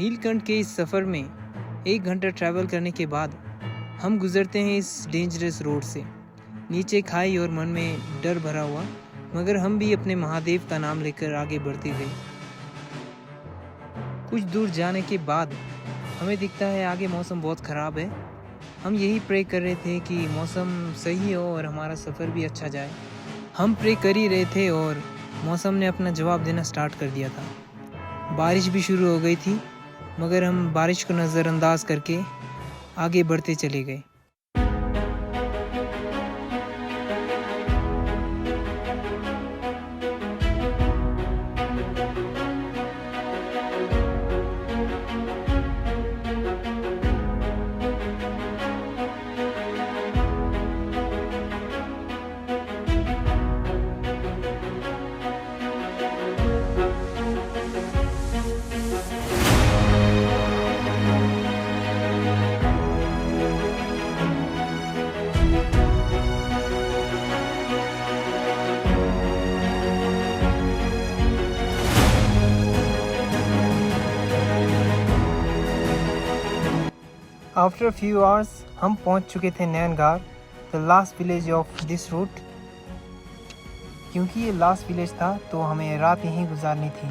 नीलकंठ के इस सफ़र में 1 घंटा ट्रैवल करने के बाद हम गुजरते हैं इस डेंजरस रोड से। नीचे खाई और मन में डर भरा हुआ, मगर हम भी अपने महादेव का नाम लेकर आगे बढ़ते गए। कुछ दूर जाने के बाद हमें दिखता है आगे मौसम बहुत ख़राब है। हम यही प्रे कर रहे थे कि मौसम सही हो और हमारा सफ़र भी अच्छा जाए। हम प्रे कर ही रहे थे और मौसम ने अपना जवाब देना स्टार्ट कर दिया था। बारिश भी शुरू हो गई थी, मगर हम बारिश को नज़रअंदाज करके आगे बढ़ते चले गए। After a few hours, हम पहुंच चुके थे Naingar, the last village of this route. क्योंकि ये लास्ट विलेज था तो हमें रात यहीं गुजारनी थी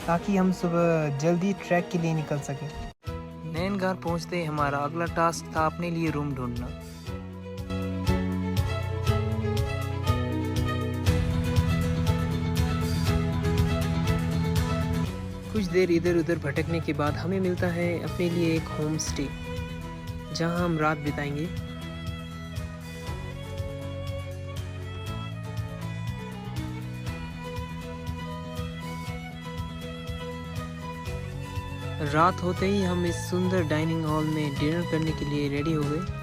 ताकि हम सुबह जल्दी ट्रैक के लिए निकल सकें। नैनगार पहुंचते ही हमारा अगला टास्क था अपने लिए रूम ढूंढना। कुछ देर इधर उधर भटकने के बाद हमें मिलता है अपने लिए एक होम स्टे, जहाँ हम रात बिताएंगे। रात होते ही हम इस सुंदर डाइनिंग हॉल में डिनर करने के लिए रेडी हो गए।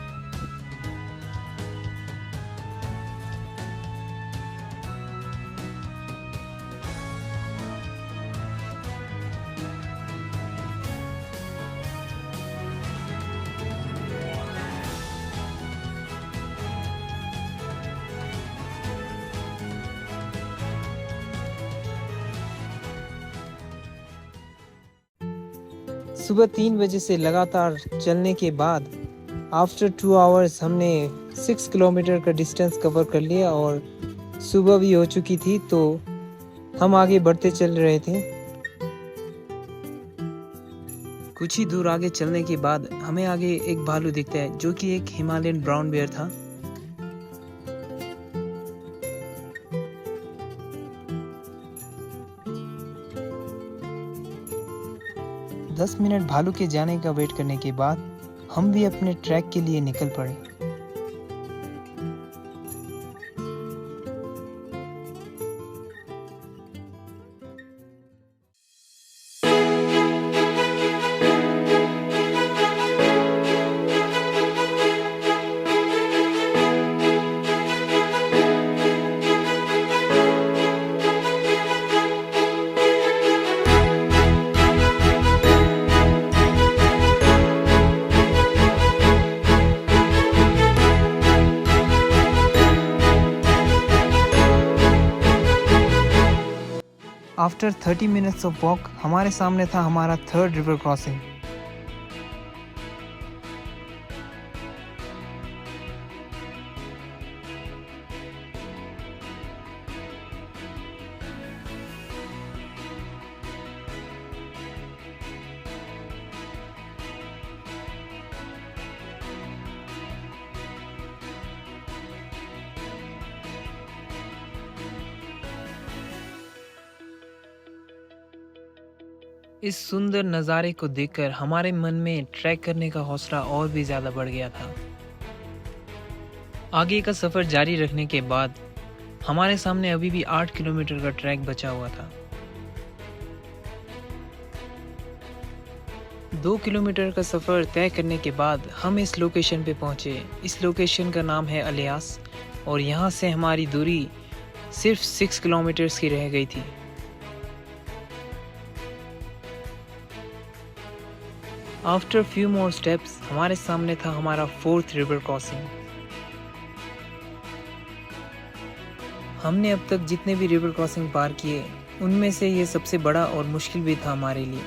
सुबह 3 बजे से लगातार चलने के बाद आफ्टर 2 आवर्स हमने 6 किलोमीटर का डिस्टेंस कवर कर लिया और सुबह भी हो चुकी थी, तो हम आगे बढ़ते चल रहे थे। कुछ ही दूर आगे चलने के बाद हमें आगे एक भालू दिखता है, जो कि एक हिमालयन ब्राउन बेयर था। दस मिनट भालू के जाने का वेट करने के बाद हम भी अपने ट्रैक के लिए निकल पड़े। आफ्टर 30 मिनट्स ऑफ वॉक हमारे सामने था हमारा 3rd रिवर क्रॉसिंग। इस सुंदर नज़ारे को देखकर हमारे मन में ट्रैक करने का हौसला और भी ज़्यादा बढ़ गया था। आगे का सफ़र जारी रखने के बाद हमारे सामने अभी भी 8 किलोमीटर का ट्रैक बचा हुआ था। 2 किलोमीटर का सफ़र तय करने के बाद हम इस लोकेशन पे पहुँचे। इस लोकेशन का नाम है अलियास और यहाँ से हमारी दूरी सिर्फ 6 किलोमीटर्स की रह गई थी। आफ्टर फ्यू मोर स्टेप्स हमारे सामने था हमारा 4th रिवर क्रॉसिंग। हमने अब तक जितने भी रिवर क्रॉसिंग पार किए, उनमें से ये सबसे बड़ा और मुश्किल भी था हमारे लिए।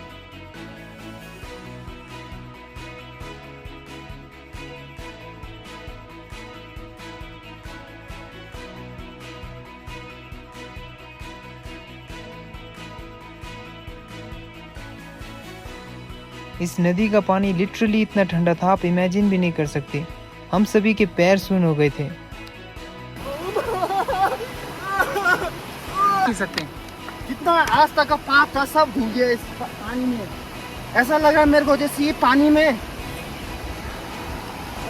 इस नदी का पानी लिटरली इतना ठंडा था, आप इमेजिन भी नहीं कर सकते। हम सभी के पैर सून हो गए थे। सकते कितना आज तक का पाप था सब धुल गया इस पानी में। ऐसा लग रहा है मेरे को जैसे ये पानी में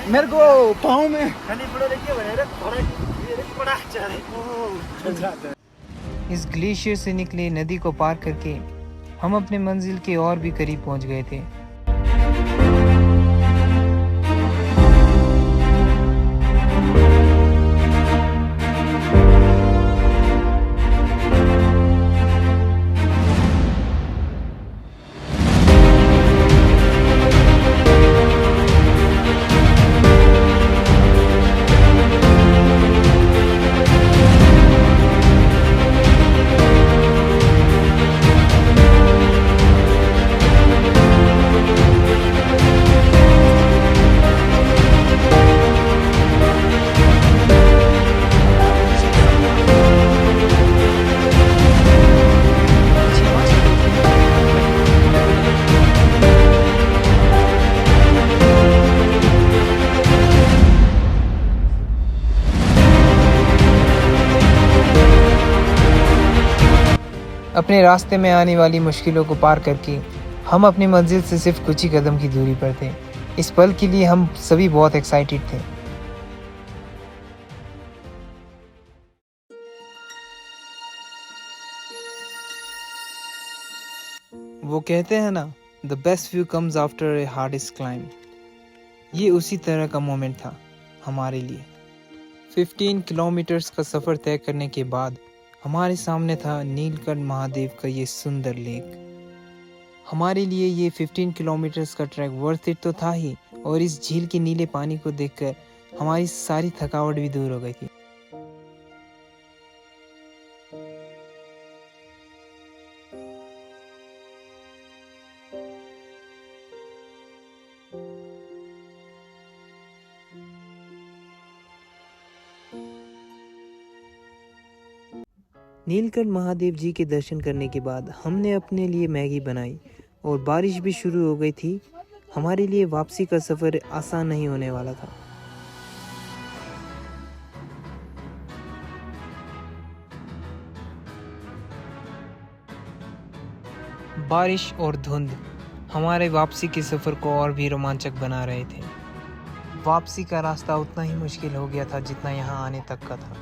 मेरे को पाँव में इस ग्लेशियर से निकले नदी को पार करके हम अपने मंजिल के और भी करीब पहुंच गए थे। अपने रास्ते में आने वाली मुश्किलों को पार करके हम अपनी मंजिल से सिर्फ कुछ ही कदम की दूरी पर थे। इस पल के लिए हम सभी बहुत एक्साइटेड थे। वो कहते हैं ना, the best view comes after a hardest climb. ये उसी तरह का मोमेंट था हमारे लिए। 15 किलोमीटर्स का सफ़र तय करने के बाद हमारे सामने था नीलकंठ महादेव का ये सुंदर लेक। हमारे लिए ये 15 किलोमीटर्स का ट्रैक वर्थ इट तो था ही, और इस झील के नीले पानी को देखकर हमारी सारी थकावट भी दूर हो गई थी। नीलकंठ महादेव जी के दर्शन करने के बाद हमने अपने लिए मैगी बनाई और बारिश भी शुरू हो गई थी। हमारे लिए वापसी का सफ़र आसान नहीं होने वाला था। बारिश और धुंध हमारे वापसी के सफ़र को और भी रोमांचक बना रहे थे। वापसी का रास्ता उतना ही मुश्किल हो गया था जितना यहाँ आने तक का था।